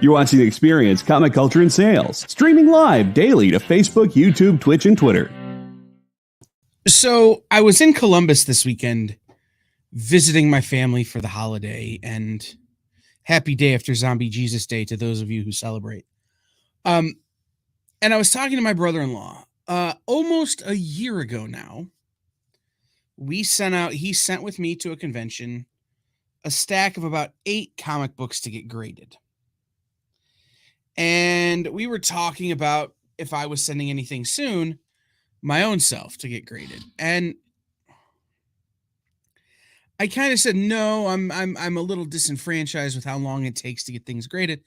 You're watching The Experience, Comic Culture and Sales, streaming live daily to Facebook, YouTube, Twitch, and Twitter. So I was in Columbus this weekend visiting my family for the holiday, and happy day after Zombie Jesus Day to those of you who celebrate. And I was talking to my brother-in-law almost a year ago now. He sent with me to a convention a stack of about 8 comic books to get graded. And we were talking about if I was sending anything soon, my own self to get graded. And I kind of said, no, I'm a little disenfranchised with how long it takes to get things graded.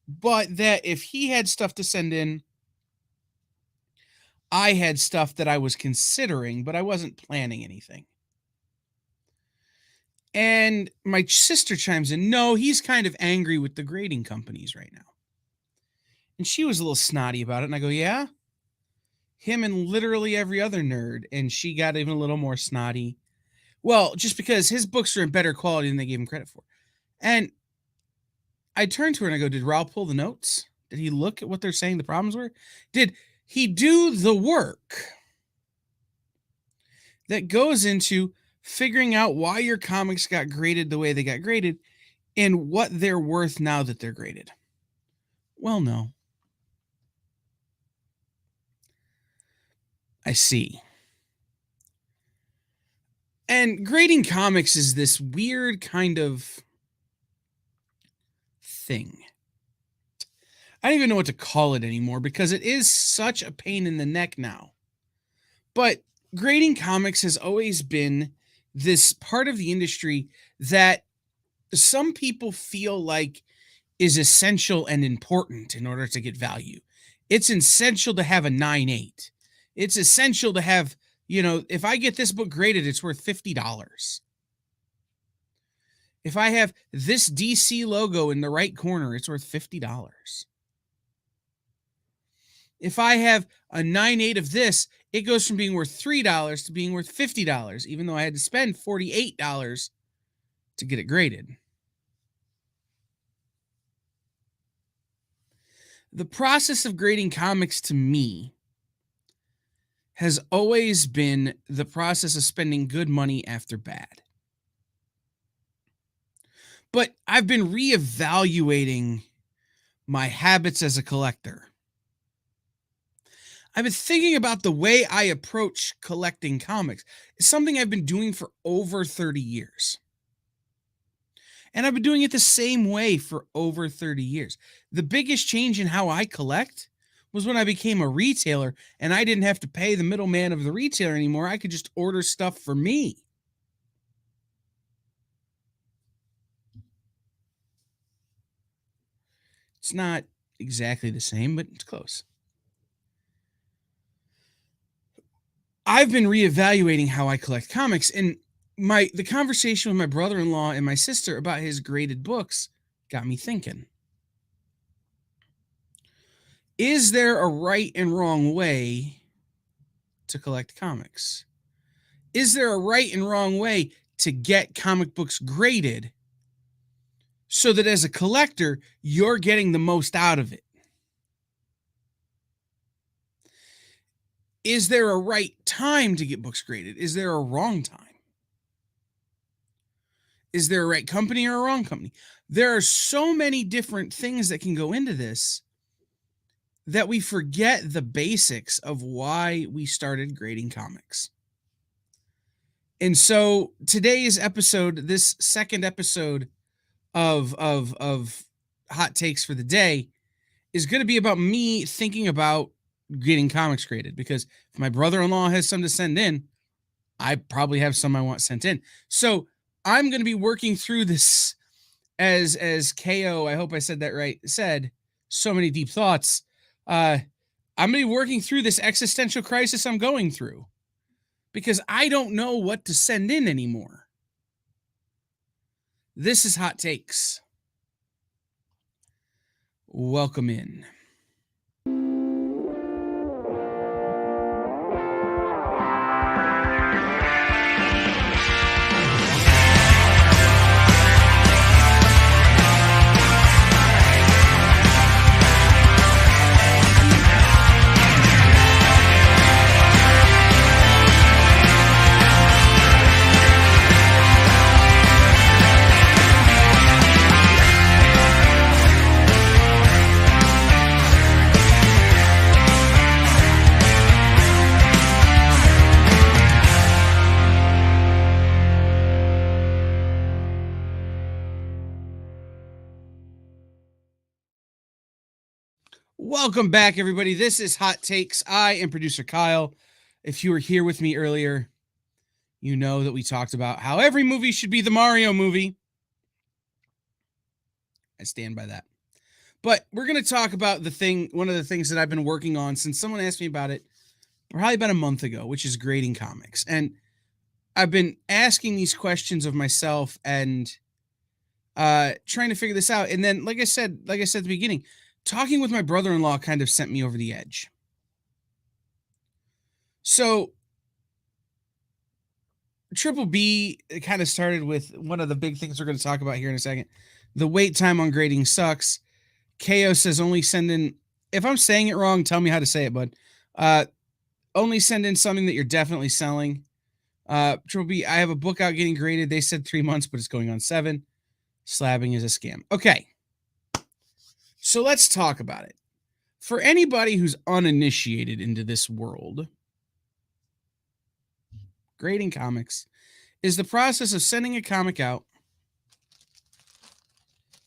But that if he had stuff to send in, I had stuff that I was considering, but I wasn't planning anything. And my sister chimes in, no, he's kind of angry with the grading companies right now. And she was a little snotty about it. And I go, yeah? Him and literally every other nerd. And she got even a little more snotty. Well, just because his books are in better quality than they gave him credit for. And I turned to her and I go, did Raul pull the notes? Did he look at what they're saying the problems were? Did he do the work that goes into figuring out why your comics got graded the way they got graded and what they're worth now that they're graded? Well, no. I see. And grading comics is this weird kind of thing. I don't even know what to call it anymore because it is such a pain in the neck now. But grading comics has always been this part of the industry that some people feel like is essential and important in order to get value. It's essential to have a 9.8. It's essential to have, if I get this book graded, it's worth $50. If I have this DC logo in the right corner, it's worth $50. If I have a 9.8 of this, it goes from being worth $3 to being worth $50, even though I had to spend $48 to get it graded. The process of grading comics to me has always been the process of spending good money after bad. But I've been reevaluating my habits as a collector. I've been thinking about the way I approach collecting comics. It's something I've been doing for over 30 years. And I've been doing it the same way for over 30 years. The biggest change in how I collect was when I became a retailer and I didn't have to pay the middleman of the retailer anymore. I could just order stuff for me. It's not exactly the same, but it's close. I've been reevaluating how I collect comics, and the conversation with my brother-in-law and my sister about his graded books got me thinking. Is there a right and wrong way to collect comics? Is there a right and wrong way to get comic books graded so that as a collector, you're getting the most out of it? Is there a right time to get books graded? Is there a wrong time? Is there a right company or a wrong company? There are so many different things that can go into this that we forget the basics of why we started grading comics. And so today's episode, this second episode of Hot Takes for the Day, is going to be about me thinking about getting comics graded, because if my brother-in-law has some to send in, I probably have some I want sent in. So I'm going to be working through this as KO, I hope I said that right, said, so many deep thoughts. I'm going to be working through this existential crisis I'm going through because I don't know what to send in anymore. This is Hot Takes. Welcome in. Welcome back, everybody. This is Hot Takes. I am producer Kyle. If you were here with me earlier, you know that we talked about how every movie should be the Mario movie. I stand by that. But we're going to talk about one of the things that I've been working on since someone asked me about it probably about a month ago, which is grading comics. And I've been asking these questions of myself and trying to figure this out. And then, like I said at the beginning, talking with my brother-in-law kind of sent me over the edge. So Triple B kind of started with one of the big things we're going to talk about here in a second. The wait time on grading sucks. KO says only send in, if I'm saying it wrong, tell me how to say it, bud. Only send in something that you're definitely selling. Triple B, I have a book out getting graded. They said 3 months, but it's going on 7. Slabbing is a scam. Okay. So let's talk about it. For anybody who's uninitiated into this world, grading comics is the process of sending a comic out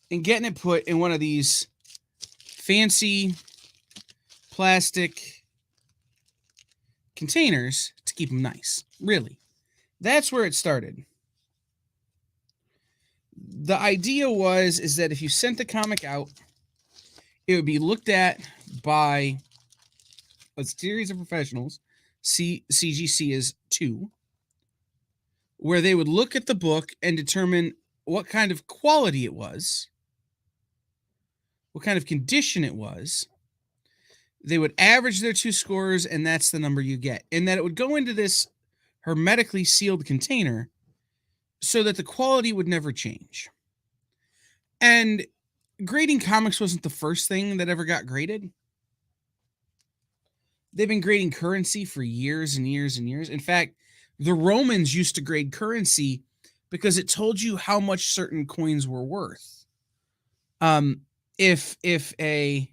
and getting it put in one of these fancy plastic containers to keep them nice. Really. That's where it started. The idea is that if you sent the comic out, it would be looked at by a series of professionals. CGC is 2, where they would look at the book and determine what kind of quality it was, what kind of condition it was. They would average their 2 scores, and that's the number you get. And that it would go into this hermetically sealed container so that the quality would never change. And grading comics wasn't the first thing that ever got graded. They've been grading currency for years and years and years. In fact, the Romans used to grade currency because it told you how much certain coins were worth. If a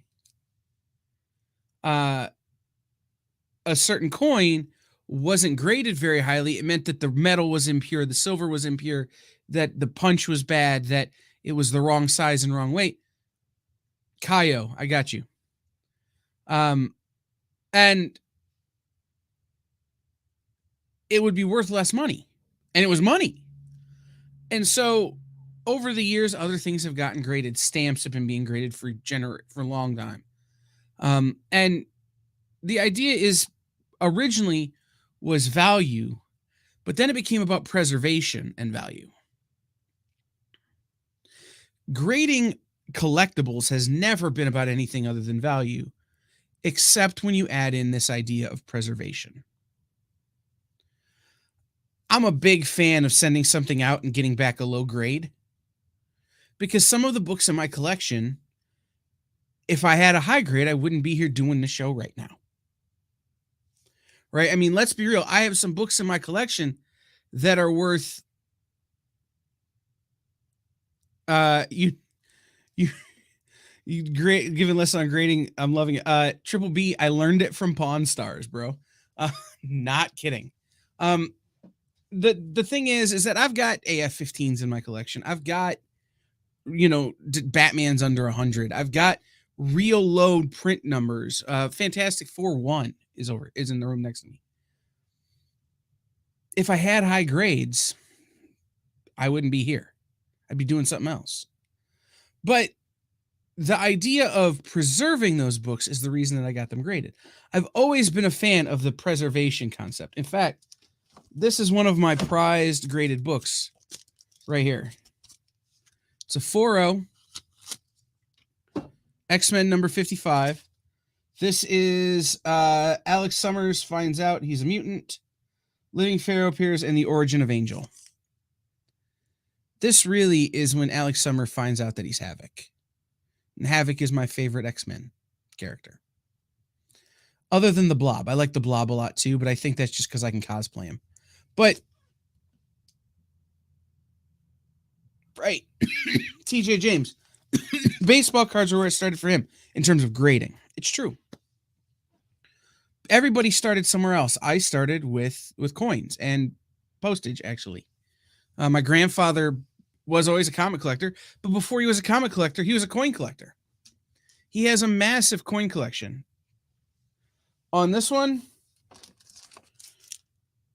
certain coin wasn't graded very highly, it meant that the metal was impure, the silver was impure, that the punch was bad, that it was the wrong size and wrong weight. Kaio, I got you. And it would be worth less money. And it was money. And so over the years, other things have gotten graded. Stamps have been being graded for a long time. And the idea is originally was value, but then it became about preservation and value. Grading collectibles has never been about anything other than value, except when you add in this idea of preservation. I'm a big fan of sending something out and getting back a low grade, because some of the books in my collection, if I had a high grade, I wouldn't be here doing the show right now. Right? I mean, let's be real. I have some books in my collection that are worth you great giving lesson on grading. I'm loving it. Triple B, I learned it from Pawn Stars, bro. Not kidding. The thing is that I've got AF-15s in my collection. I've got, Batman's under 100. I've got real load print numbers. Fantastic Four 1 is in the room next to me. If I had high grades, I wouldn't be here. I'd be doing something else. But the idea of preserving those books is the reason that I got them graded. I've always been a fan of the preservation concept. In fact, this is one of my prized graded books right here. It's a 4.0 X-Men number 55. This is Alex Summers finds out he's a mutant. Living Pharaoh appears, and the origin of Angel. This really is when Alex Summers finds out that he's Havoc. And Havoc is my favorite X-Men character. Other than the Blob. I like the Blob a lot too, but I think that's just because I can cosplay him. But, right. TJ James. Baseball cards were where it started for him in terms of grading. It's true. Everybody started somewhere else. I started with coins and postage, actually. My grandfather was always a comic collector, but before he was a comic collector, he was a coin collector. He has a massive coin collection. On this one,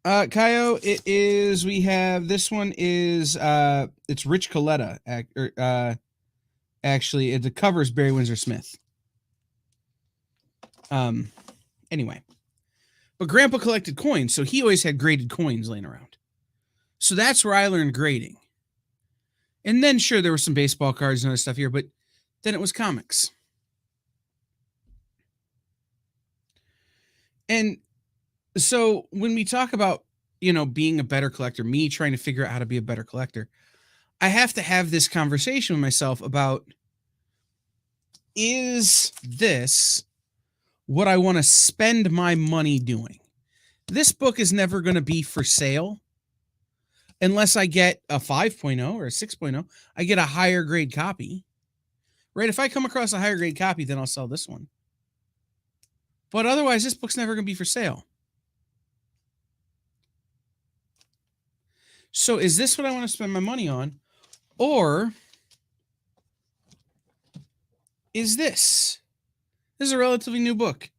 Kaio, it is, we have, this one is, it's Rich Coletta. Actually, the cover is Barry Windsor Smith. Anyway. But Grandpa collected coins, so he always had graded coins laying around. So that's where I learned grading. And then, sure, there were some baseball cards and other stuff here, but then it was comics. And so when we talk about, being a better collector, me trying to figure out how to be a better collector, I have to have this conversation with myself about, is this what I want to spend my money doing? This book is never going to be for sale unless I get a 5.0 or a 6.0. I get a higher grade copy, right? If I come across a higher grade copy, then I'll sell this one. But otherwise, this book's never going to be for sale. So is this what I want to spend my money on? Or is this? This is a relatively new book.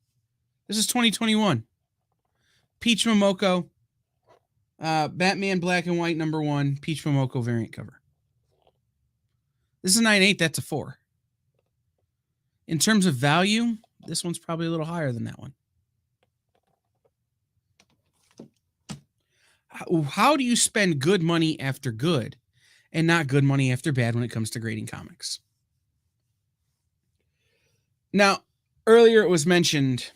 This is 2021. Peach Momoko, Batman Black and White #1, Peach Momoko variant cover. This is 9.8. That's a 4. In terms of value, this one's probably a little higher than that one. How do you spend good money after good and not good money after bad when it comes to grading comics? Now, earlier it was mentioned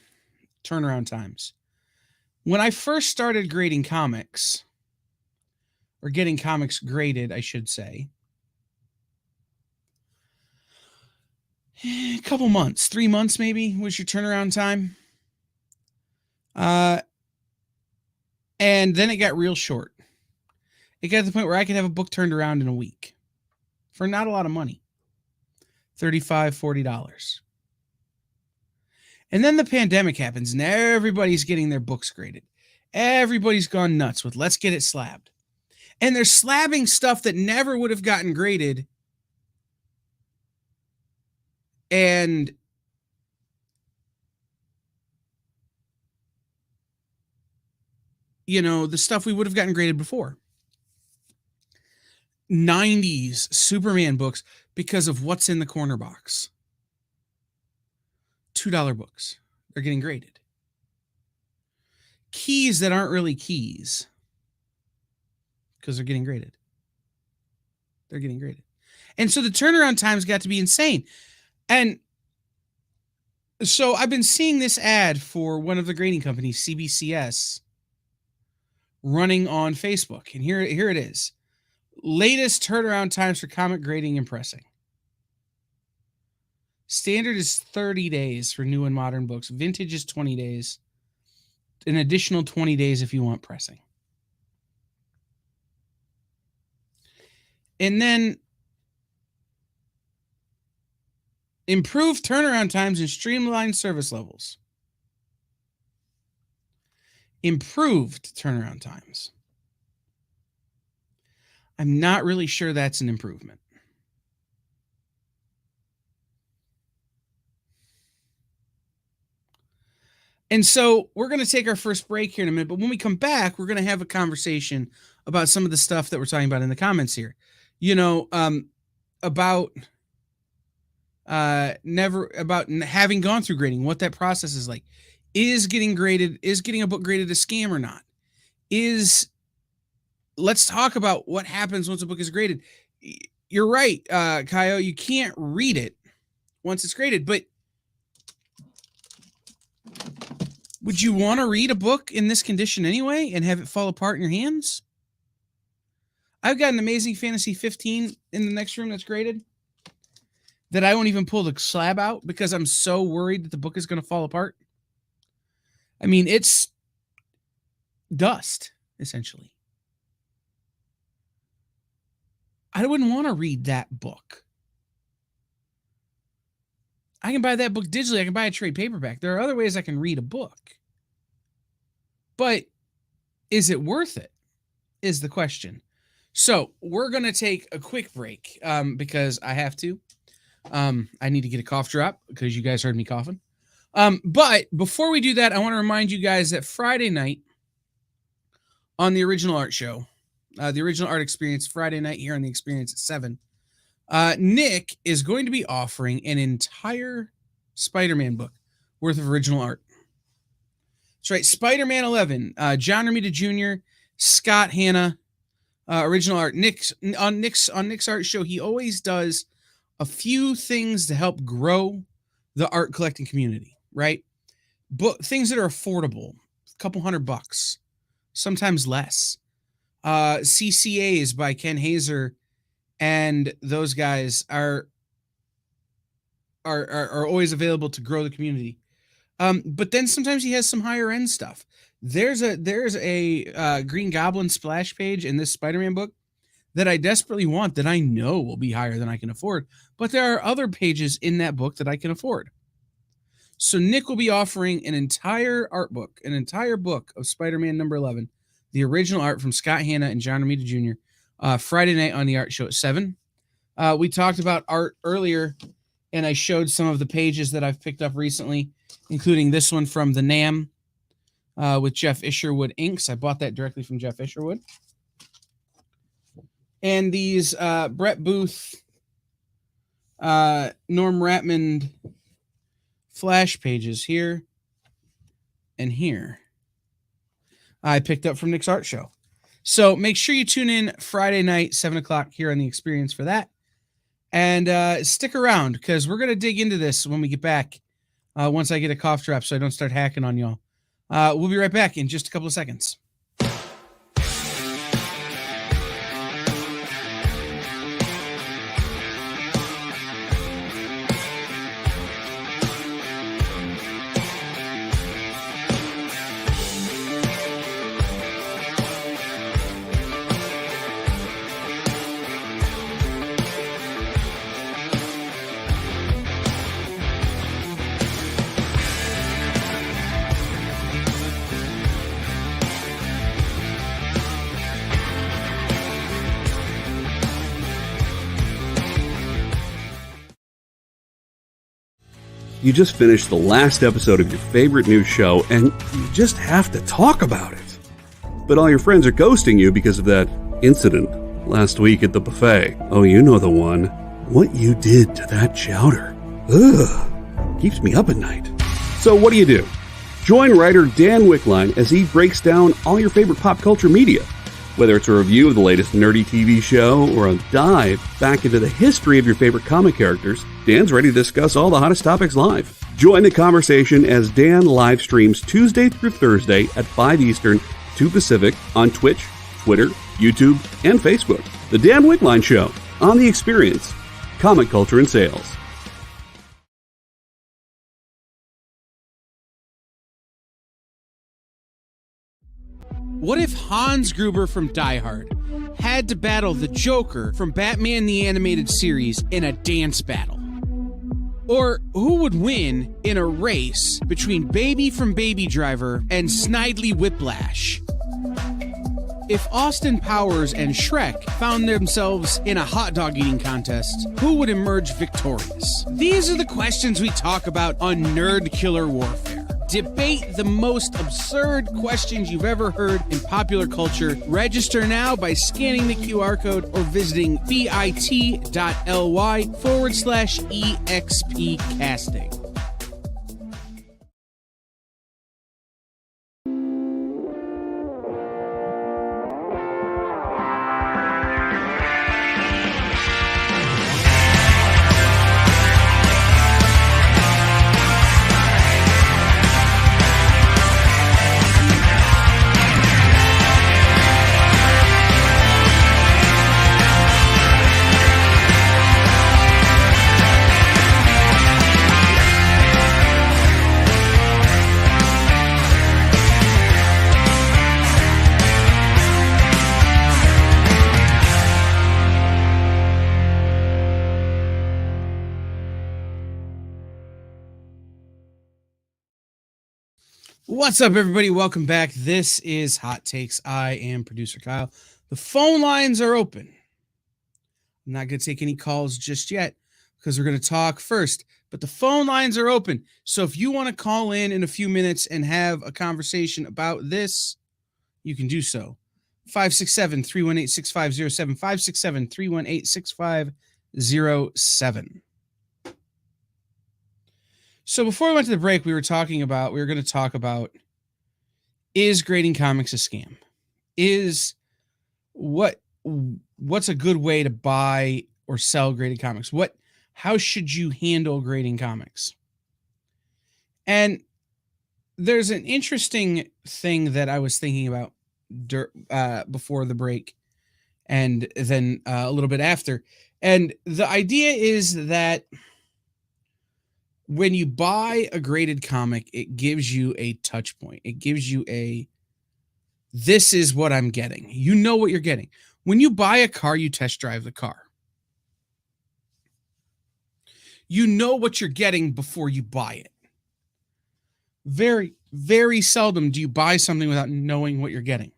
turnaround times. When I first started grading comics, or getting comics graded, I should say, a couple months, 3 months maybe was your turnaround time. And then it got real short. It got to the point where I could have a book turned around in a week for not a lot of money. $35, $40. And then the pandemic happens and everybody's getting their books graded. Everybody's gone nuts with let's get it slabbed. And they're slabbing stuff that never would have gotten graded. And the stuff we would have gotten graded before. 90s Superman books because of what's in the corner box. $2 books. They're getting graded. Keys that aren't really keys because they're getting graded. They're getting graded. And so the turnaround times got to be insane. And so I've been seeing this ad for one of the grading companies, CBCS, running on Facebook. And here it is. Latest turnaround times for comic grading and pressing. Standard is 30 days for new and modern books. Vintage is 20 days. An additional 20 days if you want pressing. And then improved turnaround times and streamlined service levels. Improved turnaround times. I'm not really sure that's an improvement. And so we're going to take our first break here in a minute, but when we come back, we're going to have a conversation about some of the stuff that we're talking about in the comments here. About having gone through grading, what that process is like. Is getting a book graded a scam or not? Let's talk about what happens once a book is graded. You're right, Kaio, you can't read it once it's graded, but would you want to read a book in this condition anyway and have it fall apart in your hands? I've got an Amazing Fantasy 15 in the next room that's graded that I won't even pull the slab out because I'm so worried that the book is going to fall apart. I mean, it's dust, essentially. I wouldn't want to read that book. I can buy that book digitally. I can buy a trade paperback. There are other ways I can read a book. But is it worth it? Is the question. So we're going to take a quick break because I have to. I need to get a cough drop because you guys heard me coughing. But before we do that, I want to remind you guys that Friday night on the Original Art Show, the Original Art Experience, Friday night here on the Experience at 7, Nick is going to be offering an entire Spider-Man book worth of original art. That's right, Spider-Man 11, John Romita Jr., Scott Hanna, original art. Nick's art show, he always does a few things to help grow the art collecting community, right? Things that are affordable, a couple $100, sometimes less. CCAs by Ken Hazer, and those guys are always available to grow the community. But then sometimes he has some higher end stuff. There's a Green Goblin splash page in this Spider-Man book that I desperately want, that I know will be higher than I can afford. But there are other pages in that book that I can afford. So Nick will be offering an entire art book, an entire book of Spider-Man number 11, the original art from Scott Hanna and John Romita Jr., Friday night on the art show at 7. We talked about art earlier, and I showed some of the pages that I've picked up recently, including this one from the NAM with Jeff Isherwood inks. I bought that directly from Jeff Isherwood. And these Brett Booth, Norm Ratmond flash pages here and here, I picked up from Nick's art show. So make sure you tune in Friday night, 7 o'clock here on the Experience for that. And stick around, because we're going to dig into this when we get back, once I get a cough drop so I don't start hacking on y'all. We'll be right back in just a couple of seconds. You just finished the last episode of your favorite news show, and you just have to talk about it. But all your friends are ghosting you because of that incident last week at the buffet. Oh, you know the one. What you did to that chowder. Ugh. Keeps me up at night. So what do? Join writer Dan Wickline as he breaks down all your favorite pop culture media. Whether it's a review of the latest nerdy TV show or a dive back into the history of your favorite comic characters, Dan's ready to discuss all the hottest topics live. Join the conversation as Dan live streams Tuesday through Thursday at 5 Eastern, 2 Pacific on Twitch, Twitter, YouTube, and Facebook. The Dan Wickline Show on The Experience, Comic Culture and Sales. What if Hans Gruber from Die Hard had to battle the Joker from Batman the Animated Series in a dance battle? Or who would win in a race between Baby from Baby Driver and Snidely Whiplash? If Austin Powers and Shrek found themselves in a hot dog eating contest, who would emerge victorious? These are the questions we talk about on Nerd Killer Warfare. Debate the most absurd questions you've ever heard in popular culture. Register now by scanning the QR code or visiting bit.ly/EXP casting. What's up, everybody? Welcome back. This is Hot Takes. I am producer Kyle. The phone lines are open. I'm not going to take any calls just yet because we're going to talk first. But the phone lines are open. So if you want to call in a few minutes and have a conversation about this, you can do so. 567-318-6507. 567-318-6507. So before we went to the break, we were going to talk about, is grading comics a scam? What's a good way to buy or sell graded comics? How should you handle grading comics? And there's an interesting thing that I was thinking about before the break and then a little bit after. And the idea is that when you buy a graded comic, it gives you a touch point. It gives you this is what I'm getting. You know what you're getting. When you buy a car, you test drive the car. You know what you're getting before you buy it. Very, very seldom do you buy something without knowing what you're getting.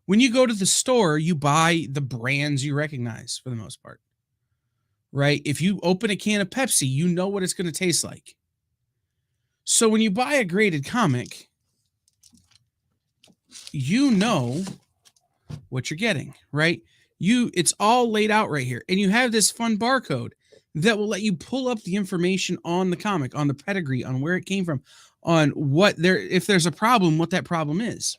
When you go to the store, you buy the brands you recognize for the most part, right? If you open a can of Pepsi, you know what it's going to taste like. So when you buy a graded comic, you know what you're getting, right? It's all laid out right here. And you have this fun barcode that will let you pull up the information on the comic, on the pedigree, on where it came from, on if there's a problem, what that problem is.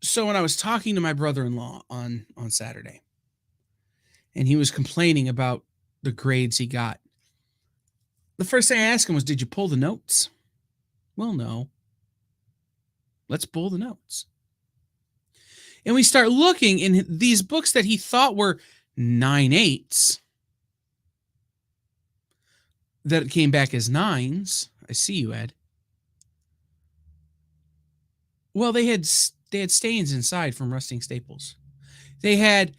So when I was talking to my brother-in-law on Saturday, and he was complaining about the grades he got, the first thing I asked him was, did you pull the notes? Well, no. Let's pull the notes. And we start looking in these books that he thought were 9.8s that came back as 9s. I see you, Ed. Well, they had stains inside from rusting staples. They had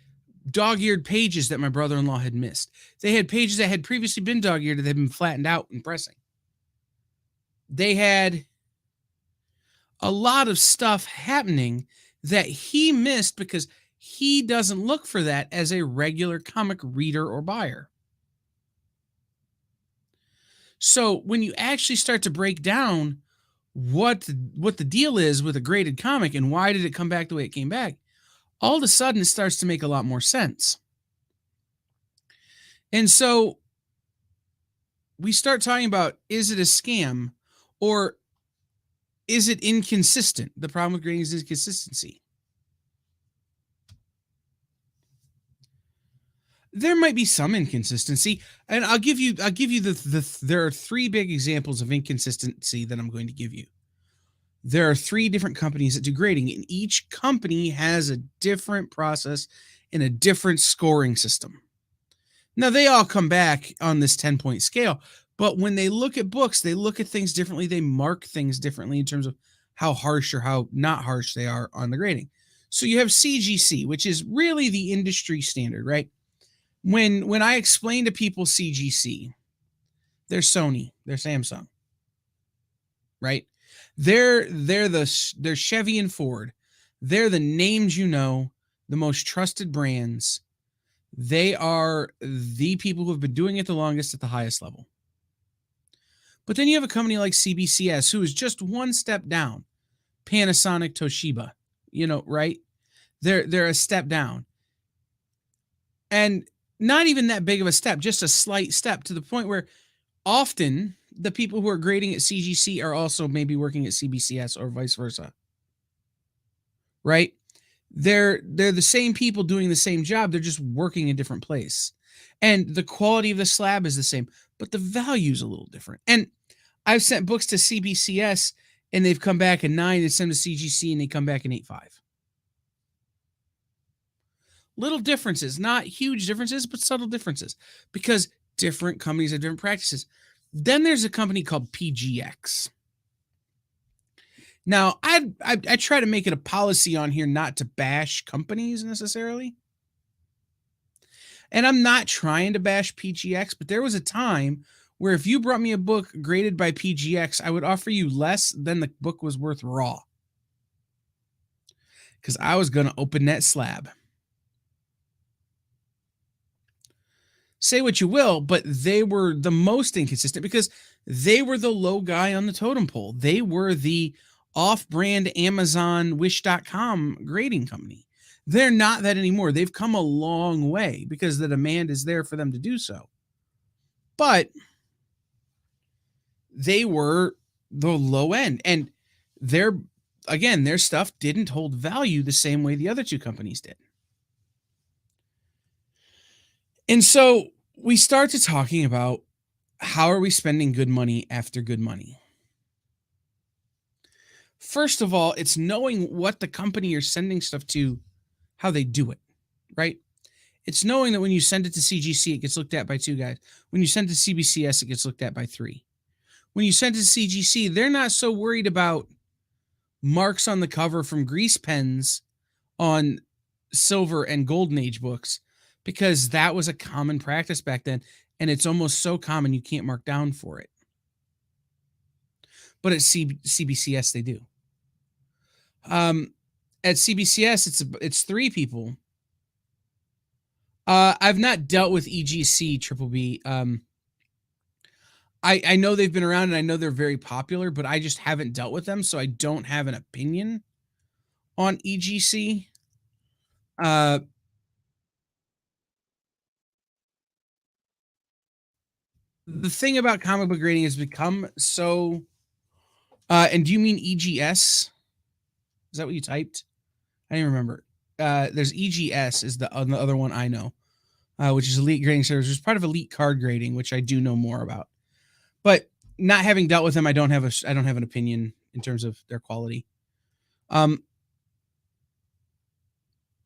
dog-eared pages that my brother-in-law had missed. They had pages that had previously been dog-eared that had been flattened out in pressing. They had a lot of stuff happening that he missed because he doesn't look for that as a regular comic reader or buyer. So when you actually start to break down what the deal is with a graded comic and why did it come back the way it came back, all of a sudden it starts to make a lot more sense. And so we start talking about, is it a scam or is it inconsistent? The problem with grading is inconsistency. There might be some inconsistency, and I'll give you there are 3 big examples of inconsistency that I'm going to give you. There are 3 different companies that do grading, and each company has a different process and a different scoring system. Now, they all come back on this 10-point scale, but when they look at books, they look at things differently. They mark things differently in terms of how harsh or how not harsh they are on the grading. So you have CGC, which is really the industry standard, right? When I explain to people CGC, they're Sony, they're Samsung, right? They're Chevy and Ford. They're the names you know, the most trusted brands. They are the people who have been doing it the longest at the highest level. But then you have a company like CBCS, who is just one step down. Panasonic, Toshiba, right? They're a step down. And not even that big of a step, just a slight step, to the point where often the people who are grading at CGC are also maybe working at CBCS or vice versa. Right? They're the same people doing the same job. They're just working in a different place. And the quality of the slab is the same, but the value is a little different. And I've sent books to CBCS and they've come back at 9, and send to CGC and they come back in 8.5. Little differences, not huge differences, but subtle differences, because different companies have different practices. Then there's a company called PGX. Now, I try to make it a policy on here not to bash companies necessarily. And I'm not trying to bash PGX, but there was a time where if you brought me a book graded by PGX, I would offer you less than the book was worth raw, because I was going to open that slab. Say what you will, but they were the most inconsistent because they were the low guy on the totem pole. They were the off-brand Amazon Wish.com grading company. They're not that anymore. They've come a long way because the demand is there for them to do so. But they were the low end, and their stuff didn't hold value the same way the other two companies did. And so we start to talking about, how are we spending good money after good money? First of all, it's knowing what the company you're sending stuff to, how they do it, right? It's knowing that when you send it to CGC, it gets looked at by 2 guys. When you send it to CBCS, it gets looked at by 3. When you send it to CGC, they're not so worried about marks on the cover from grease pens on silver and golden age books, because that was a common practice back then, and it's almost so common you can't mark down for it. But at CBCS they do. At CBCS it's 3 people. I've not dealt with EGC Triple B. I know they've been around and I know they're very popular, but I just haven't dealt with them, so I don't have an opinion on EGC. The thing about comic book grading has become so. And do you mean EGS? Is that what you typed? I didn't remember. There's EGS is the other one I know, which is Elite Grading Service, which is part of Elite Card Grading, which I do know more about. But not having dealt with them, I don't have an opinion in terms of their quality. But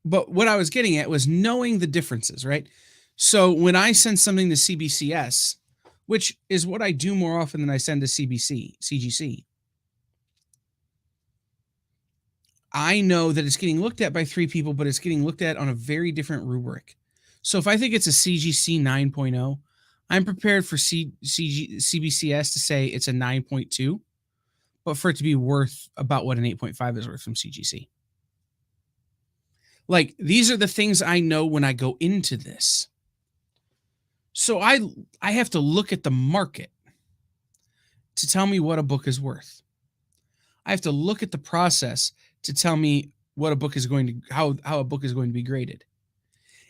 what I was getting at was knowing the differences, right? So when I send something to CBCS, which is what I do more often than I send to CGC, I know that it's getting looked at by 3 people, but it's getting looked at on a very different rubric. So if I think it's a CGC 9.0, I'm prepared for CBCS to say it's a 9.2, but for it to be worth about what an 8.5 is worth from CGC. Like, these are the things I know when I go into this. So I have to look at the market to tell me what a book is worth. I have to look at the process to tell me what a book is going to, how a book is going to be graded.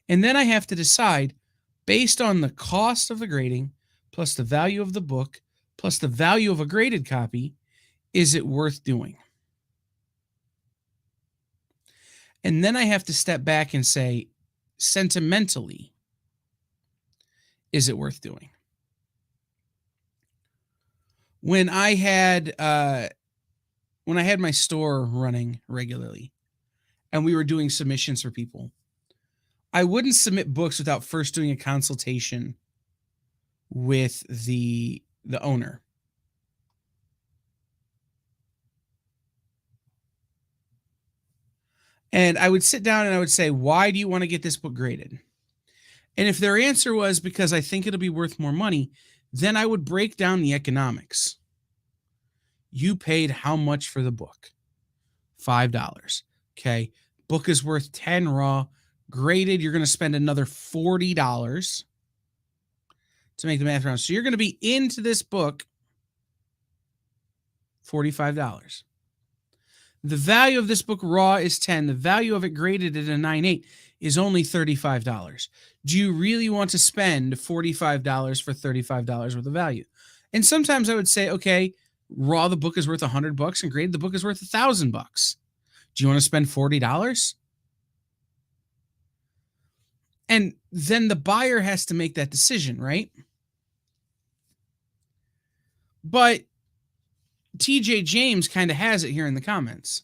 And then I have to decide, based on the cost of the grading, plus the value of the book, plus the value of a graded copy, is it worth doing? And then I have to step back and say, sentimentally, is it worth doing? When I had my store running regularly and we were doing submissions for people, I wouldn't submit books without first doing a consultation with the owner. And I would sit down and I would say, why do you want to get this book graded? And if their answer was because I think it'll be worth more money, then I would break down the economics. You paid how much for the book? $5. Okay. Book is worth 10 raw. Graded, you're going to spend another $40 to make the math round. So you're going to be into this book $45. The value of this book raw is 10. The value of it graded at a 9.8 is only $35. Do you really want to spend $45 for $35 worth of value? And sometimes I would say, okay, raw the book is worth $100 and graded the book is worth $1,000. Do you want to spend $40? And then the buyer has to make that decision, right? But TJ James kind of has it here in the comments.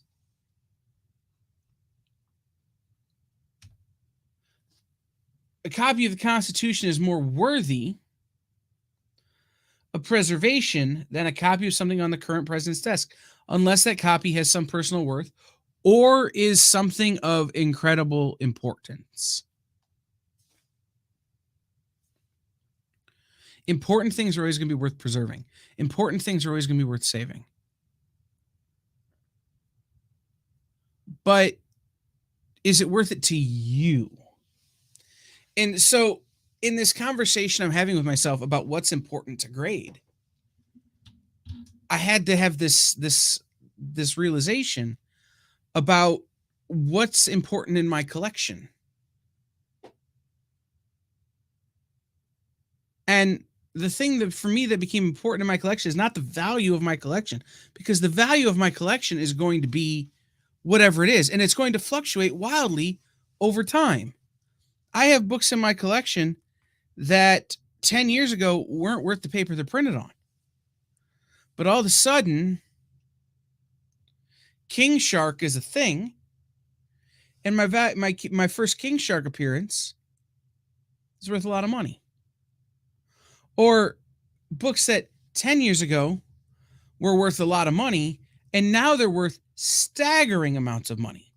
A copy of the Constitution is more worthy of preservation than a copy of something on the current president's desk, unless that copy has some personal worth or is something of incredible importance. Important things are always going to be worth preserving. Important things are always going to be worth saving. But is it worth it to you? And so in this conversation I'm having with myself about what's important to grade, I had to have this realization about what's important in my collection. And the thing that for me that became important in my collection is not the value of my collection, because the value of my collection is going to be whatever it is, and it's going to fluctuate wildly over time. I have books in my collection that 10 years ago weren't worth the paper they're printed on. But all of a sudden, King Shark is a thing, and my first King Shark appearance is worth a lot of money. Or books that 10 years ago were worth a lot of money, and now they're worth staggering amounts of money.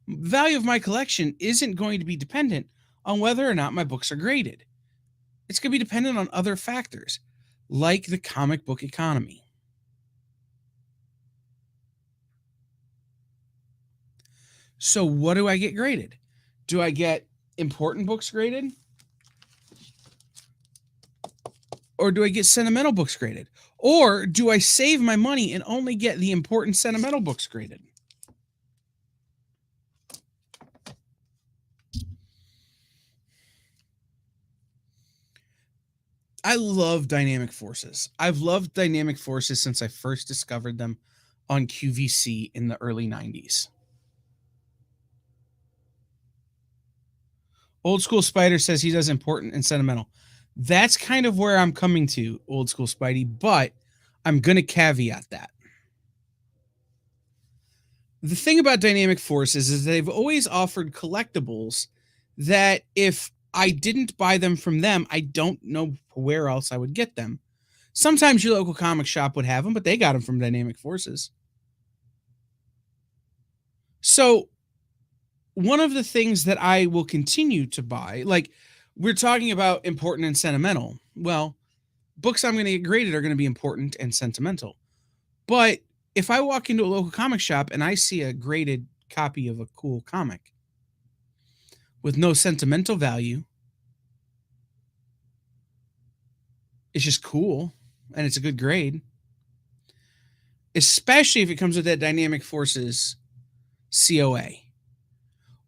Value of my collection isn't going to be dependent on whether or not my books are graded. It's going to be dependent on other factors, like the comic book economy. So what do I get graded? Do I get important books graded? Or do I get sentimental books graded? Or do I save my money and only get the important sentimental books graded? I love dynamic forces. I've loved dynamic forces since I first discovered them on QVC in the early 90s. Old School Spider says he does important and sentimental. That's kind of where I'm coming to, Old School Spidey, but I'm going to caveat that. The thing about dynamic forces is they've always offered collectibles that if I didn't buy them from them, I don't know where else I would get them. Sometimes your local comic shop would have them, but they got them from Dynamic Forces. So one of the things that I will continue to buy, like we're talking about important and sentimental. Well, books I'm going to get graded are going to be important and sentimental. But if I walk into a local comic shop and I see a graded copy of a cool comic with no sentimental value, it's just cool and it's a good grade, especially if it comes with that Dynamic Forces COA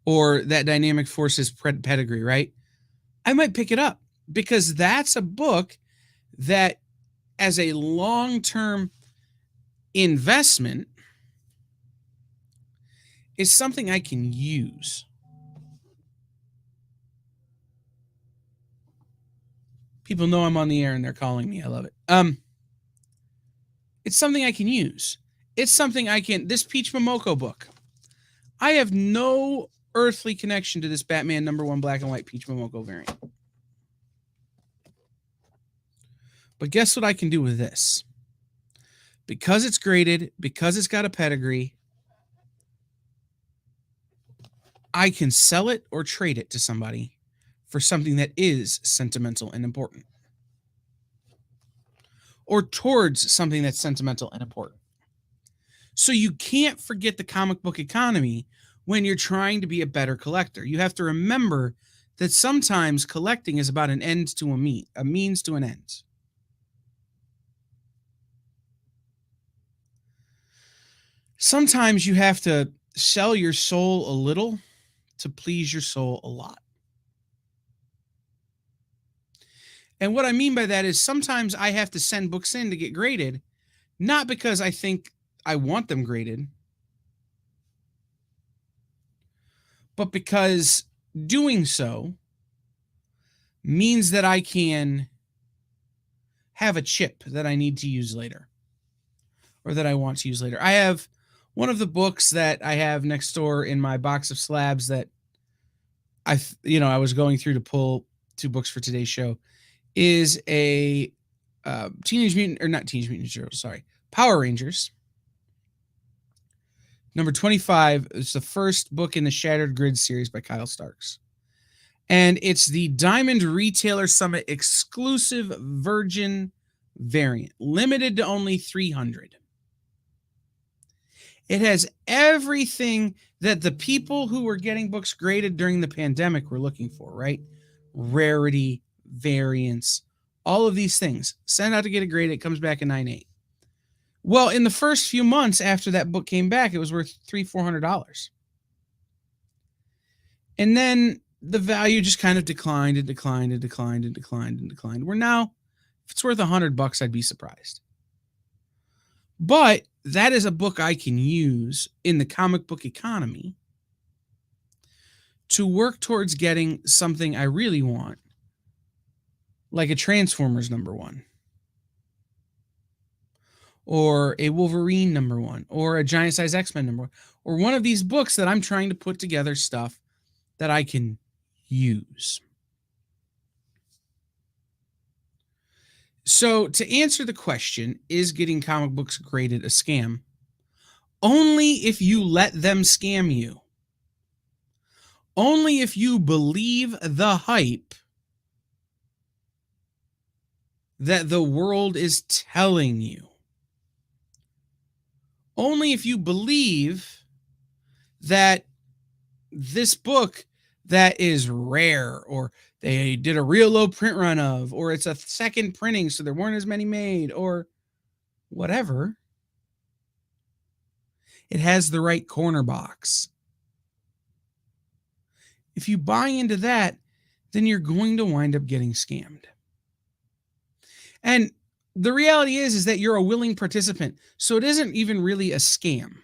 or that Dynamic Forces pedigree, right? I might pick it up because that's a book that, as a long-term investment, is something I can use. People know I'm on the air and they're calling me. I love it. It's something I can use. It's something I can. This Peach Momoko book, I have no earthly connection to this Batman #1 black and white Peach Momoko variant. But guess what I can do with this? Because it's graded, because it's got a pedigree, I can sell it or trade it to somebody for something that is sentimental and important. Or towards something that's sentimental and important. So you can't forget the comic book economy when you're trying to be a better collector. You have to remember that sometimes collecting is about an end to a means to an end. Sometimes you have to sell your soul a little to please your soul a lot. And what I mean by that is sometimes I have to send books in to get graded, not because I think I want them graded, but because doing so means that I can have a chip that I need to use later or that I want to use later. I have one of the books that I have next door in my box of slabs that I was going through to pull 2 books for today's show is a Power Rangers. Number 25 is the first book in the Shattered Grid series by Kyle Starks. And it's the Diamond Retailer Summit exclusive Virgin variant, limited to only 300. It has everything that the people who were getting books graded during the pandemic were looking for, right? Rarity, variance, all of these things. Send out to get it graded, it comes back a 9.8. Well, in the first few months after that book came back, it was worth $300-$400. And then the value just kind of declined and declined and declined and declined and declined. Where now, if it's worth $100, I'd be surprised. But that is a book I can use in the comic book economy to work towards getting something I really want, like a Transformers #1, or a Wolverine #1, or a Giant Size X-Men #1, or one of these books that I'm trying to put together stuff that I can use. So, to answer the question, is getting comic books graded a scam? Only if you let them scam you. Only if you believe the hype that the world is telling you. Only if you believe that this book that is rare, or they did a real low print run of, or it's a second printing so there weren't as many made, or whatever, it has the right corner box. If you buy into that, then you're going to wind up getting scammed. And the reality is that you're a willing participant, so it isn't even really a scam.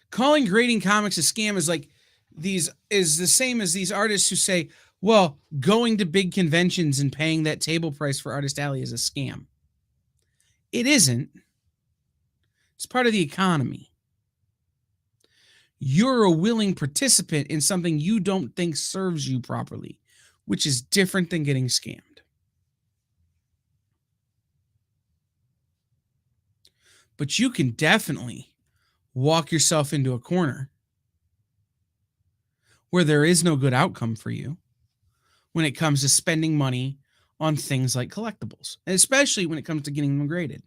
Calling grading comics a scam is the same as these artists who say, well, going to big conventions and paying that table price for Artist Alley is a scam. It isn't. It's part of the economy. You're a willing participant in something you don't think serves you properly, which is different than getting scammed. But you can definitely walk yourself into a corner where there is no good outcome for you when it comes to spending money on things like collectibles, and especially when it comes to getting them graded.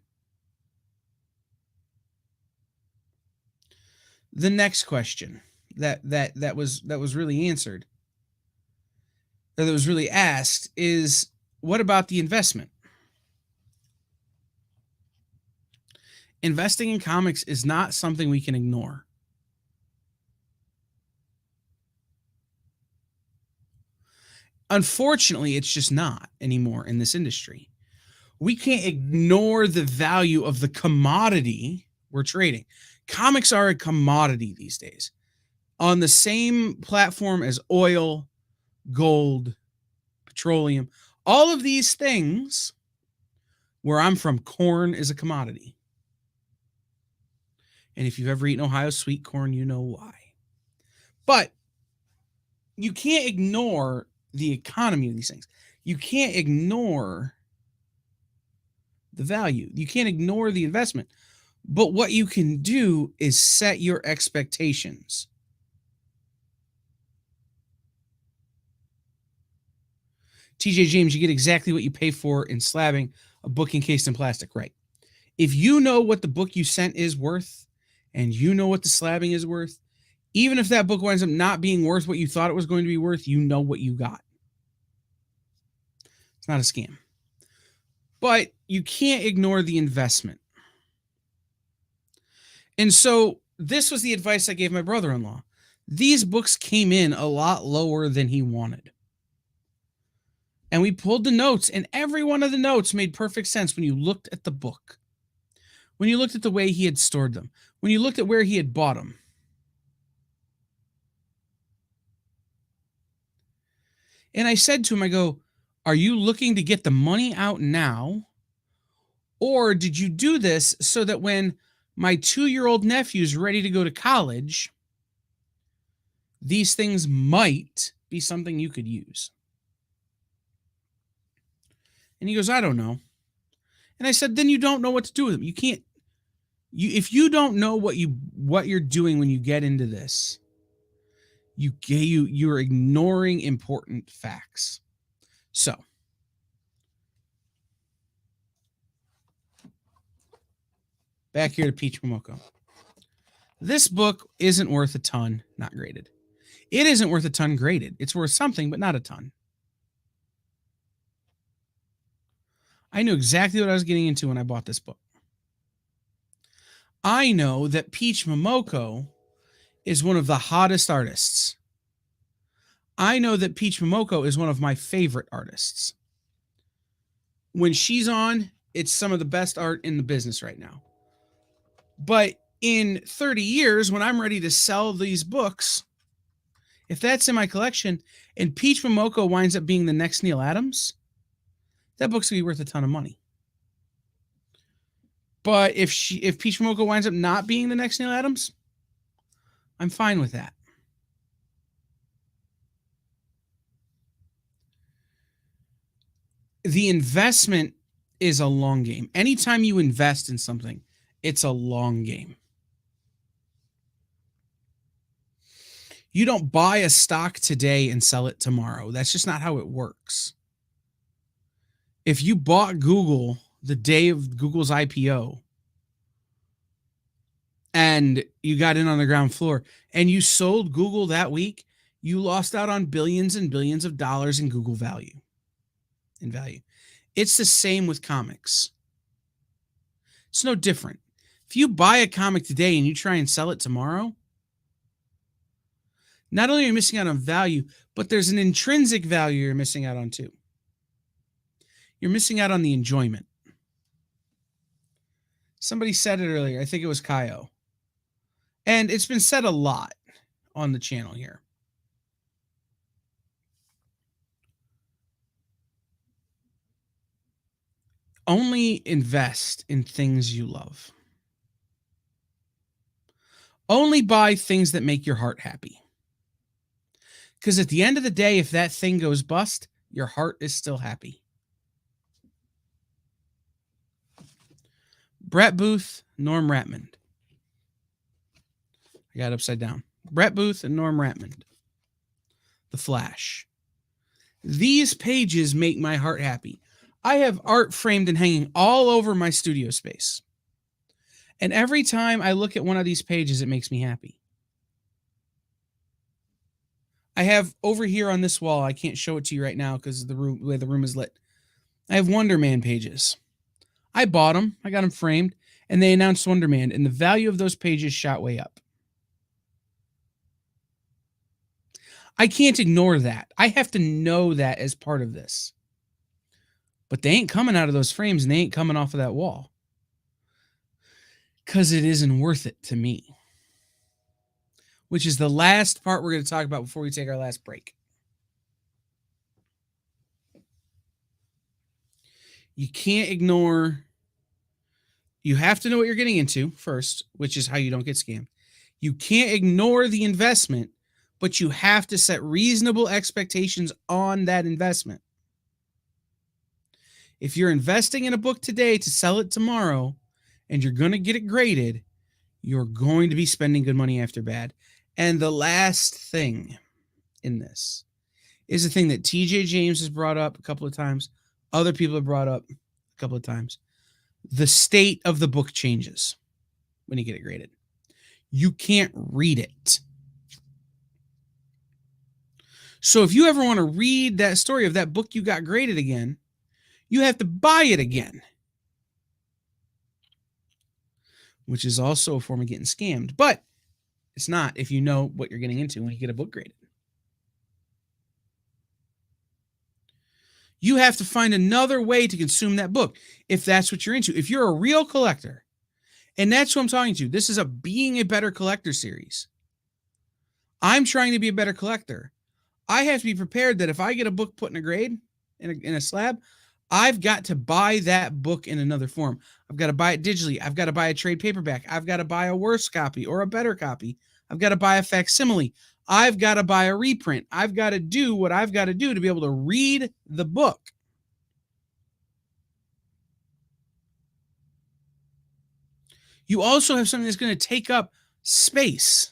The next question that was really answered, or that was really asked, is what about the investment? Investing in comics is not something we can ignore. Unfortunately, it's just not anymore in this industry. We can't ignore the value of the commodity we're trading. Comics are a commodity these days, on the same platform as oil, gold, petroleum. All of these things, where I'm from, corn is a commodity. And if you've ever eaten Ohio sweet corn, you know why. But you can't ignore the economy of these things. You can't ignore the value. You can't ignore the investment. But what you can do is set your expectations. TJ James, you get exactly what you pay for in slabbing a book encased in plastic, right? If you know what the book you sent is worth, and you know what the slabbing is worth, even if that book winds up not being worth what you thought it was going to be worth, you know what you got. It's not a scam. But you can't ignore the investment. And so this was the advice I gave my brother-in-law. These books came in a lot lower than he wanted. And we pulled the notes, and every one of the notes made perfect sense when you looked at the book, when you looked at the way he had stored them, when you looked at where he had bought them. And I said to him, I go, are you looking to get the money out now? Or did you do this so that when my 2-year-old nephew's ready to go to college, these things might be something you could use? And he goes, I don't know. And I said, then you don't know what to do with them. You can't, if you don't know what you're doing when you get into this, you're ignoring important facts. So, back here to Peach Momoko. This book isn't worth a ton, not graded. It isn't worth a ton graded. It's worth something, but not a ton. I knew exactly what I was getting into when I bought this book. I know that Peach Momoko is one of the hottest artists. I know that Peach Momoko is one of my favorite artists. When she's on, it's some of the best art in the business right now. But in 30 years, when I'm ready to sell these books, if that's in my collection and Peach Momoko winds up being the next Neil Adams, that book's gonna be worth a ton of money. But if Peach Momoko winds up not being the next Neil Adams, I'm fine with that. The investment is a long game. Anytime you invest in something, it's a long game. You don't buy a stock today and sell it tomorrow. That's just not how it works. If you bought Google the day of Google's IPO and you got in on the ground floor and you sold Google that week, you lost out on billions and billions of dollars in Google value. It's the same with comics. It's no different. If you buy a comic today and you try and sell it tomorrow, not only are you missing out on value, but there's an intrinsic value you're missing out on too. You're missing out on the enjoyment. Somebody said it earlier. I think it was Kaio. And it's been said a lot on the channel here. Only invest in things you love. Only buy things that make your heart happy. Because at the end of the day, if that thing goes bust, your heart is still happy. Brett Booth, Norm Ratmond. I got it upside down. Brett Booth and Norm Ratmond. The Flash. These pages make my heart happy. I have art framed and hanging all over my studio space. And every time I look at one of these pages, it makes me happy. I have over here on this wall, I can't show it to you right now because the way the room is lit. I have Wonder Man pages. I bought them, I got them framed, and they announced Wonder Man, and the value of those pages shot way up. I can't ignore that. I have to know that as part of this. But they ain't coming out of those frames, and they ain't coming off of that wall. Because it isn't worth it to me. Which is the last part we're going to talk about before we take our last break. You can't ignore. You have to know what you're getting into first, which is how you don't get scammed. You can't ignore the investment, but you have to set reasonable expectations on that investment. If you're investing in a book today to sell it tomorrow, and you're going to get it graded, you're going to be spending good money after bad. And the last thing in this is the thing that TJ James has brought up a couple of times. Other people have brought up a couple of times. The state of the book changes when you get it graded. You can't read it. So if you ever want to read that story of that book you got graded again, you have to buy it again. Which is also a form of getting scammed. But it's not if you know what you're getting into when you get a book graded. You have to find another way to consume that book if that's what you're into. If you're a real collector, and that's who I'm talking to, this is a Being a Better Collector series. I'm trying to be a better collector. I have to be prepared that if I get a book put in a grade, in a slab, I've got to buy that book in another form. I've got to buy it digitally. I've got to buy a trade paperback. I've got to buy a worse copy or a better copy. I've got to buy a facsimile. I've got to buy a reprint. I've got to do what I've got to do to be able to read the book. You also have something that's going to take up space,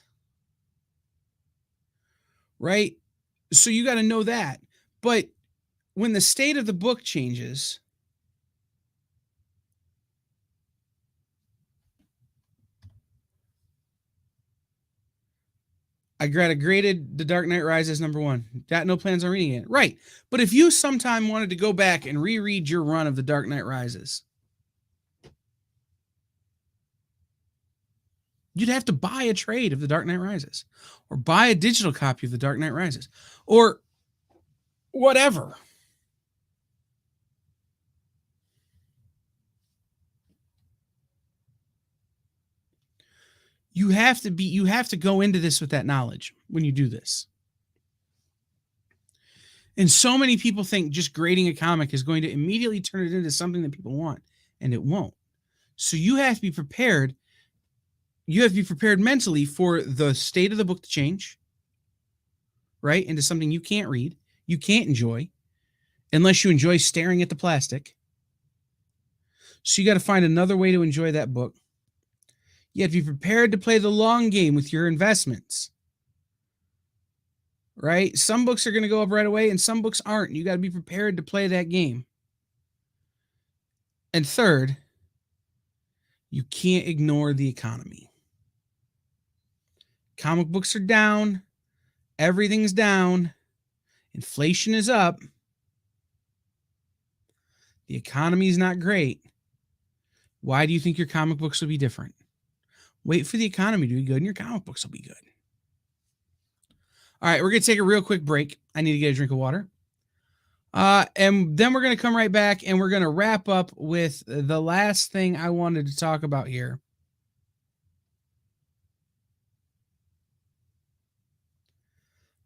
right? So you got to know that. But when the state of the book changes, I graded The Dark Knight Rises #1. Got no plans on reading it. Right. But if you sometime wanted to go back and reread your run of The Dark Knight Rises, you'd have to buy a trade of The Dark Knight Rises, or buy a digital copy of The Dark Knight Rises, or whatever. You have to go into this with that knowledge when you do this. And so many people think just grading a comic is going to immediately turn it into something that people want, and it won't. So you have to be prepared. You have to be prepared mentally for the state of the book to change, right? Into something you can't read, you can't enjoy, unless you enjoy staring at the plastic. So you got to find another way to enjoy that book. You have to be prepared to play the long game with your investments, right? Some books are going to go up right away and some books aren't. You got to be prepared to play that game. And third, you can't ignore the economy. Comic books are down. Everything's down. Inflation is up. The economy is not great. Why do you think your comic books will be different? Wait for the economy to be good and your comic books will be good. All right, we're going to take a real quick break. I need to get a drink of water. And then we're going to come right back and we're going to wrap up with the last thing I wanted to talk about here.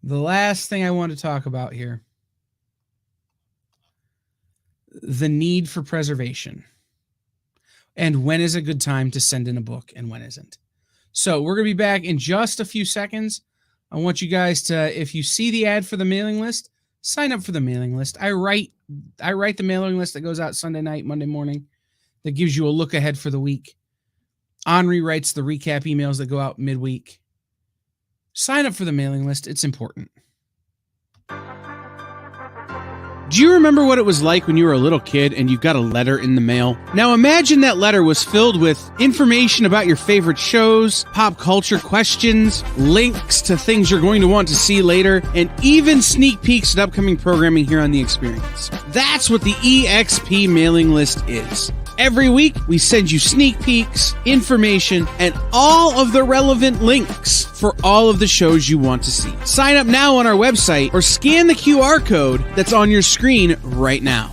The last thing I want to talk about here. The need for preservation. And when is a good time to send in a book and when isn't. So we're going to be back in just a few seconds. I want you guys to, if you see the ad for the mailing list, sign up for the mailing list. I write the mailing list that goes out Sunday night, Monday morning, that gives you a look ahead for the week. Henri writes the recap emails that go out midweek. Sign up for the mailing list. It's important. Do you remember what it was like when you were a little kid and you got a letter in the mail? Now imagine that letter was filled with information about your favorite shows, pop culture questions, links to things you're going to want to see later, and even sneak peeks at upcoming programming here on The Experience. That's what the EXP mailing list is. Every week, we send you sneak peeks, information, and all of the relevant links for all of the shows you want to see. Sign up now on our website or scan the QR code that's on your screen right now.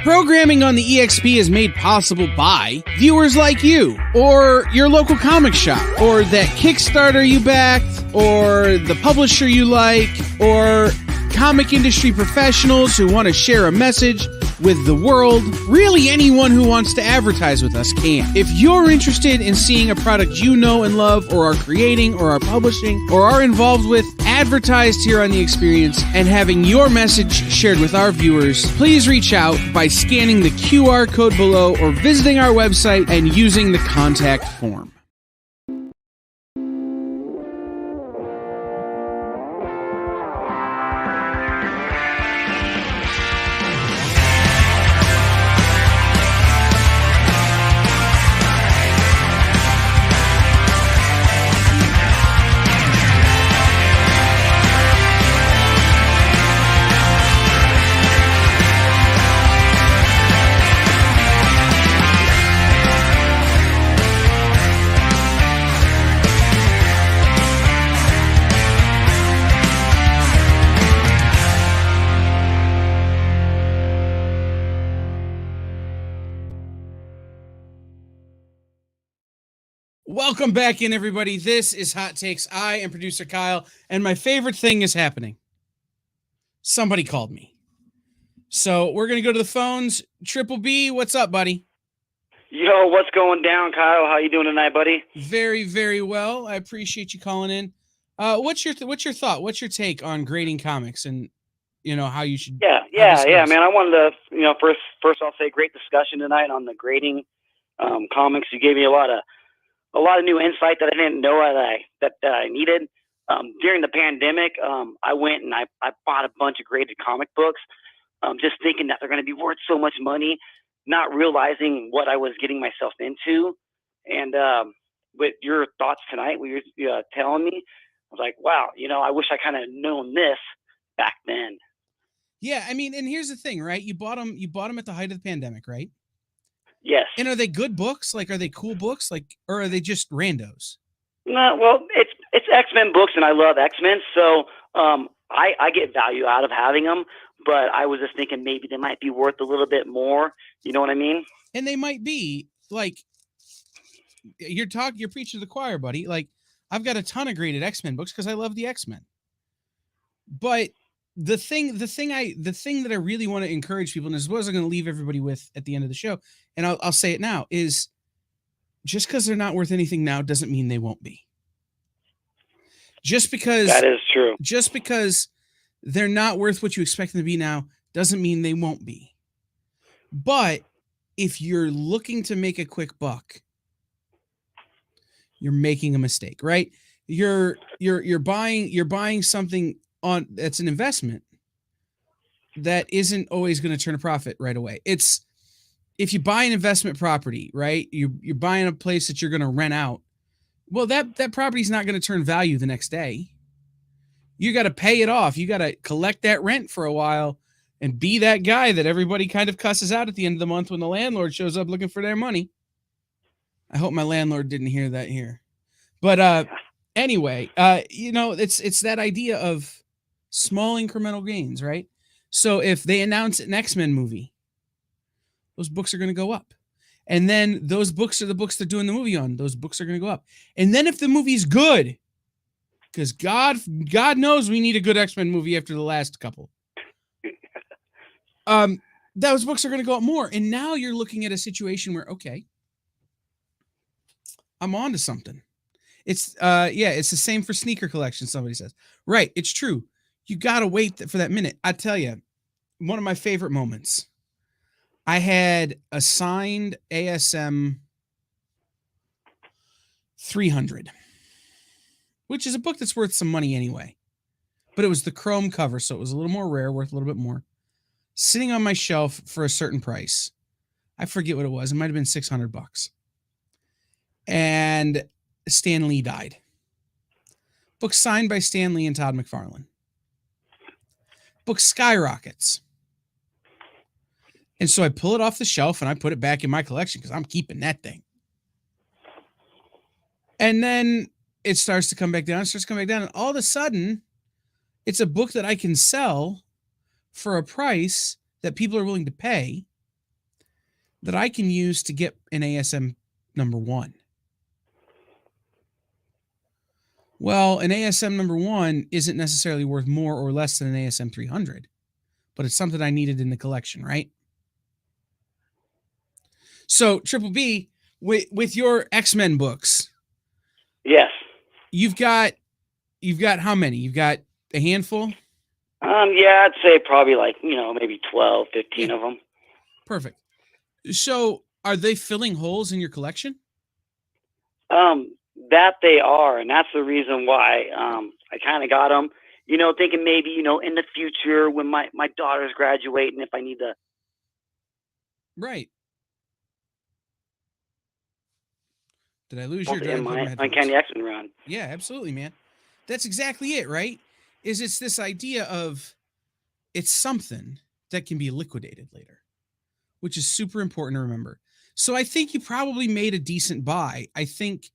Programming on the EXP is made possible by viewers like you, or your local comic shop, or that Kickstarter you backed, or the publisher you like, or comic industry professionals who want to share a message with the world. Really, anyone who wants to advertise with us can. If you're interested in seeing a product you know and love, or are creating, or are publishing, or are involved with, advertised here on The Experience, and having your message shared with our viewers, please reach out by scanning the QR code below or visiting our website and using the contact form. Welcome back in, everybody. This is Hot Takes. I am producer Kyle, and my favorite thing is happening. Somebody called me. So we're going to go to the phones. Triple B, what's up, buddy? Yo, what's going down, Kyle? How you doing tonight, buddy? Very, very well. I appreciate you calling in. What's your thought? What's your take on grading comics and, how you should... Yeah, man. I wanted to, first I'll say great discussion tonight on the grading comics. You gave me a lot of new insight that I didn't know that I needed. During the pandemic, I went and I bought a bunch of graded comic books. just thinking that they're going to be worth so much money, not realizing what I was getting myself into. And with your thoughts tonight, what you're telling me, I was like, wow, I wish I kind of known this back then. Yeah, I mean, and here's the thing, right? You bought them at the height of the pandemic, right? Yes. And are they good books? Like, are they cool books? Like, or are they just randos? No, well, it's X-Men books, and I love X-Men, so I get value out of having them. But I was just thinking maybe they might be worth a little bit more. You know what I mean? And they might be. Like, you're preaching to the choir, buddy. Like, I've got a ton of graded X-Men books because I love the X-Men. But the thing that I really want to encourage people, and this is what I'm going to leave everybody with at the end of the show, and I'll say it now, is just because they're not worth anything now doesn't mean they won't be. Just because that is true. Just because they're not worth what you expect them to be now doesn't mean they won't be. But if you're looking to make a quick buck, you're making a mistake, right? You're buying something on that's an investment that isn't always going to turn a profit right away. It's if you buy an investment property, right? You're buying a place that you're going to rent out. Well, that property's not going to turn value the next day. You got to pay it off. You got to collect that rent for a while and be that guy that everybody kind of cusses out at the end of the month when the landlord shows up looking for their money. I hope my landlord didn't hear that here. But anyway, it's that idea of small incremental gains, right? So if they announce an X-Men movie, those books are going to go up. And then those books are the books they're doing the movie on. Those books are going to go up. And then if the movie's good, because God knows we need a good X-Men movie after the last couple, those books are going to go up more. And now you're looking at a situation where, okay, I'm on to something. It's it's the same for sneaker collection, somebody says. Right, it's true. You got to wait for that minute. I tell you, one of my favorite moments. I had a signed ASM 300, which is a book that's worth some money anyway. But it was the chrome cover, so it was a little more rare, worth a little bit more. Sitting on my shelf for a certain price. I forget what it was. It might have been $600. And Stan Lee died. Book signed by Stan Lee and Todd McFarlane. Book skyrockets. And so I pull it off the shelf and I put it back in my collection because I'm keeping that thing. And then it starts to come back down. And all of a sudden, it's a book that I can sell for a price that people are willing to pay that I can use to get an ASM number 1. Well, an ASM number 1 isn't necessarily worth more or less than an ASM 300, but it's something I needed in the collection, right? So, Triple B, with your X-Men books, yes, you've got how many? You've got a handful? Yeah, I'd say probably like, maybe 12, 15 of them. Perfect. So, are they filling holes in your collection? That they are, and that's the reason why I kind of got them, thinking maybe, in the future when my daughter's graduating, if I need to. Right. Did I lose you? In my Uncanny X-Men run. Yeah, absolutely, man. That's exactly it, right? It's this idea of it's something that can be liquidated later, which is super important to remember. So I think you probably made a decent buy. I think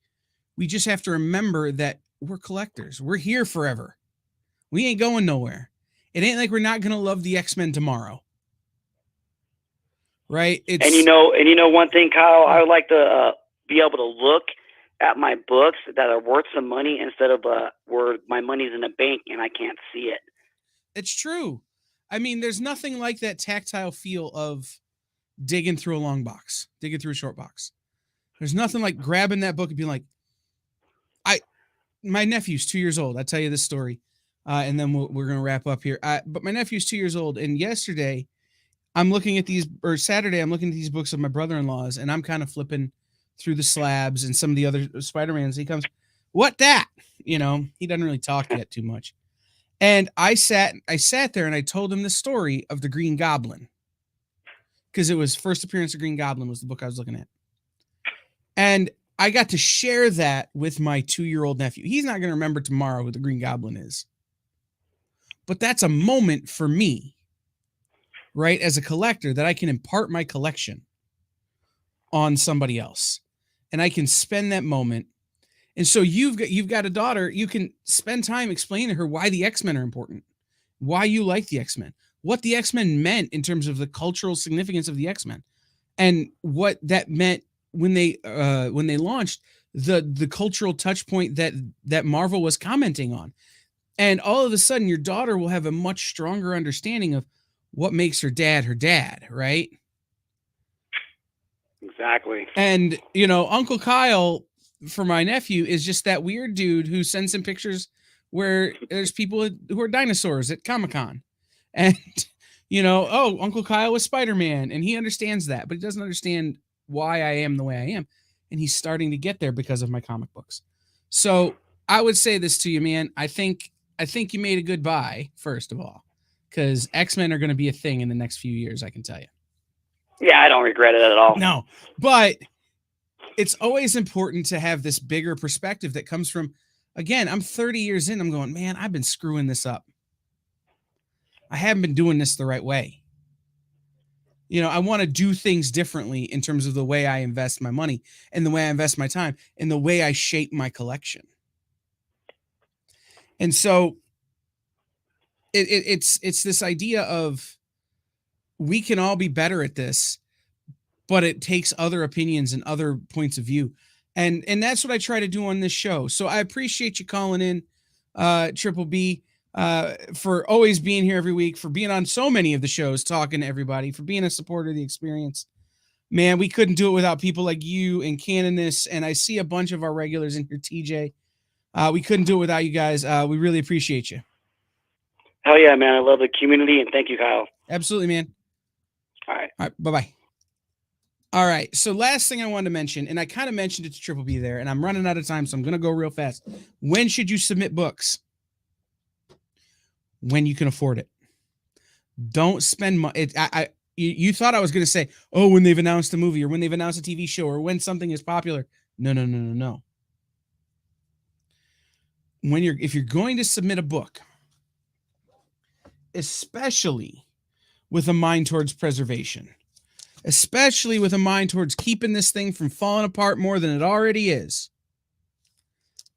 we just have to remember that we're collectors. We're here forever. We ain't going nowhere. It ain't like we're not going to love the X-Men tomorrow. Right? And one thing, Kyle, I would like to be able to look at my books that are worth some money instead of where my money's in a bank and I can't see it. It's true. I mean, there's nothing like that tactile feel of digging through a long box, digging through a short box. There's nothing like grabbing that book and being like, my nephew's 2 years old. I'll tell you this story, and then we're going to wrap up here. But my nephew's 2 years old, and Saturday, I'm looking at these books of my brother-in-law's, and I'm kind of flipping through the slabs and some of the other Spider-Mans. He comes, what that? He doesn't really talk yet too much. And I sat there and I told him the story of the Green Goblin, because it was first appearance of Green Goblin was the book I was looking at. And I got to share that with my 2-year-old nephew. He's not going to remember tomorrow who the Green Goblin is. But that's a moment for me, right, as a collector, that I can impart my collection on somebody else. And I can spend that moment. And so you've got a daughter, you can spend time explaining to her why the X-Men are important, why you like the X-Men, what the X-Men meant in terms of the cultural significance of the X-Men, and what that meant when they launched, the cultural touch point that Marvel was commenting on. And all of a sudden your daughter will have a much stronger understanding of what makes her dad, right? Exactly. And, you know, Uncle Kyle, for my nephew, is just that weird dude who sends him pictures where there's people who are dinosaurs at Comic-Con. And, you know, oh, Uncle Kyle was Spider-Man, and he understands that, but he doesn't understand why I am the way I am. And he's starting to get there because of my comic books. So I would say this to you, man. I think you made a good buy, first of all, because X-Men are going to be a thing in the next few years, I can tell you. Yeah, I don't regret it at all. No, but it's always important to have this bigger perspective that comes from, again, I'm 30 years in, I'm going, man, I've been screwing this up. I haven't been doing this the right way. You know, I want to do things differently in terms of the way I invest my money and the way I invest my time and the way I shape my collection. And so it's this idea of, we can all be better at this, but it takes other opinions and other points of view. And that's what I try to do on this show. So I appreciate you calling in, Triple B, for always being here every week, for being on so many of the shows, talking to everybody, for being a supporter of the experience. Man, we couldn't do it without people like you and Canonus, and I see a bunch of our regulars in here, TJ. We couldn't do it without you guys. We really appreciate you. Hell yeah, man. I love the community, and thank you, Kyle. Absolutely, man. All right. All right, bye-bye. All right, so last thing I wanted to mention, and I kind of mentioned it to Triple B there, and I'm running out of time, so I'm going to go real fast. When should you submit books? When you can afford it. Don't spend money. You thought I was going to say, oh, when they've announced a movie or when they've announced a TV show or when something is popular. No. If you're going to submit a book, especially with a mind towards preservation, especially with a mind towards keeping this thing from falling apart more than it already is,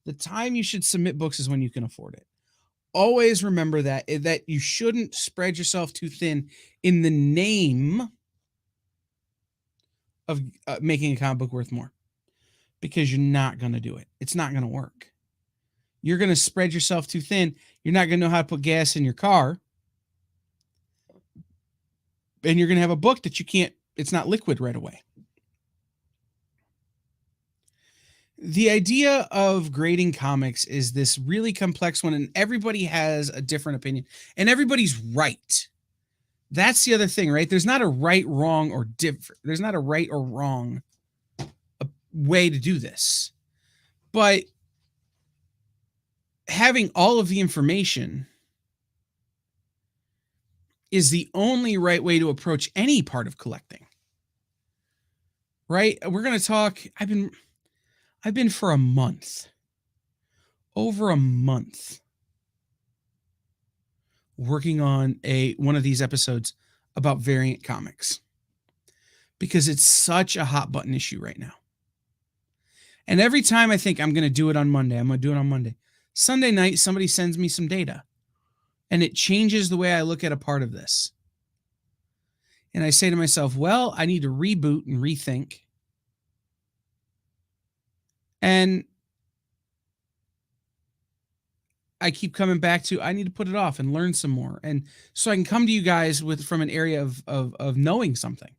the time you should submit books is when you can afford it. Always remember that you shouldn't spread yourself too thin in the name of making a comic book worth more, because you're not going to do it. It's not going to work. You're going to spread yourself too thin. You're not going to know how to put gas in your car. And you're going to have a book that it's not liquid right away. The idea of grading comics is this really complex one, and everybody has a different opinion, and everybody's right. That's the other thing, right? There's not a right, wrong, or different. There's not a right or wrong way to do this. But having all of the information is the only right way to approach any part of collecting. Right? We're going to talk. I've been for a month, over a month, working on one of these episodes about variant comics, because it's such a hot button issue right now. And every time I think I'm going to do it on Monday, I'm going to do it on Monday. Sunday night, somebody sends me some data, and it changes the way I look at a part of this. And I say to myself, well, I need to reboot and rethink. And I keep coming back to, I need to put it off and learn some more. And so I can come to you guys from an area of knowing something.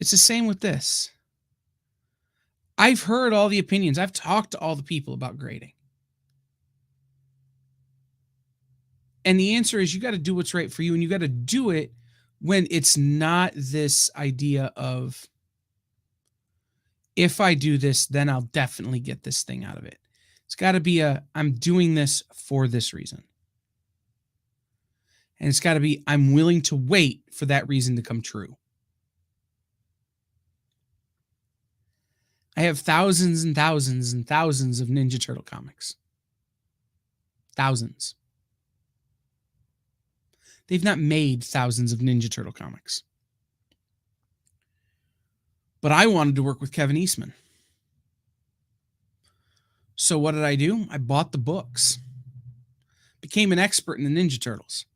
It's the same with this. I've heard all the opinions. I've talked to all the people about grading. And the answer is, you got to do what's right for you, and you got to do it when it's not this idea of, if I do this, then I'll definitely get this thing out of it. It's got to be I'm doing this for this reason. And it's got to be I'm willing to wait for that reason to come true. I have thousands and thousands and thousands of Ninja Turtle comics. Thousands. They've not made thousands of Ninja Turtle comics. But I wanted to work with Kevin Eastman. So what did I do? I bought the books. Became an expert in the Ninja Turtles.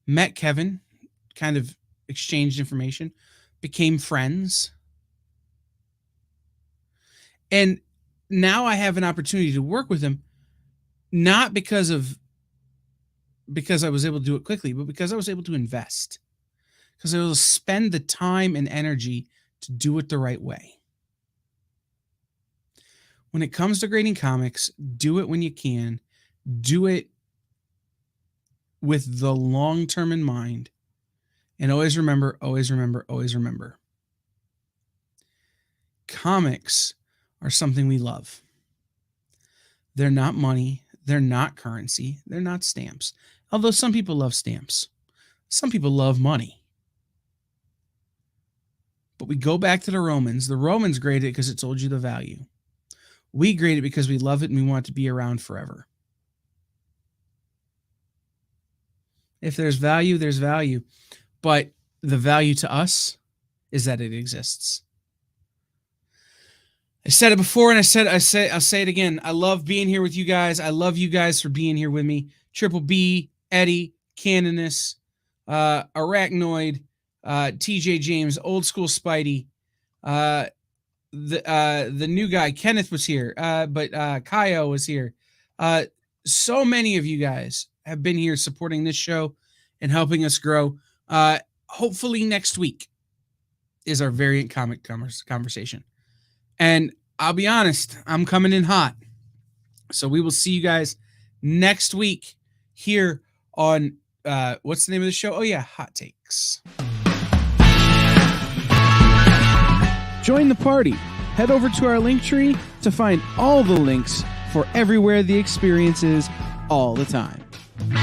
Met Kevin, kind of exchanged information, became friends. And now I have an opportunity to work with him, not because I was able to do it quickly, but because I was able to invest. Because I was able to spend the time and energy to do it the right way. When it comes to grading comics, do it when you can. Do it with the long term in mind. And always remember, always remember, always remember. Comics are something we love. They're not money. They're not currency. They're not stamps. Although some people love stamps. Some people love money. But we go back to the Romans. The Romans graded it because it told you the value. We grade it because we love it and we want it to be around forever. If there's value, there's value. But the value to us is that it exists. I said it before and I'll say it again. I love being here with you guys. I love you guys for being here with me. Triple B, Eddie, Canonus, Arachnoid, TJ James, Old School Spidey, the new guy, Kenneth was here, but Kaio was here. So many of you guys have been here supporting this show and helping us grow. Hopefully next week is our variant comic conversation. And I'll be honest, I'm coming in hot. So we will see you guys next week here on, what's the name of the show? Oh yeah, Hot Takes. Join the party. Head over to our link tree to find all the links for everywhere the experience is all the time.